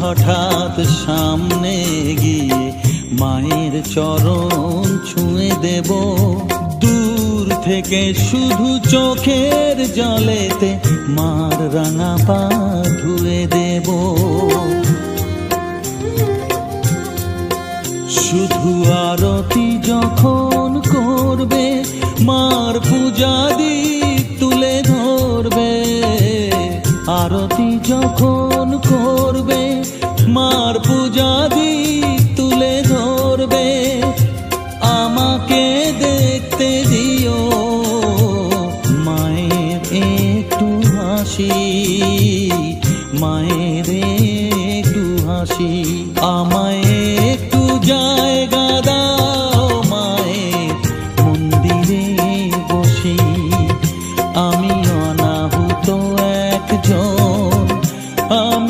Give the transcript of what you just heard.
হঠাৎ সামনে গিয়ে মায়ের চরণ ছুঁয়ে দেব, দূর থেকে শুধু চোখের জলেতে মার রাঙা পা ধুয়ে দেব। শুধু আরতি যখন করবে মার পূজা দীপ তুলে ধরবে, আরতি যখন করবে মার পূজা দীপ তুলে ধরবে, আমাকে দেখতে দিও মায়ের একটু হাসি, মায়ের একটু হাসি। আমায় একটু জায়গা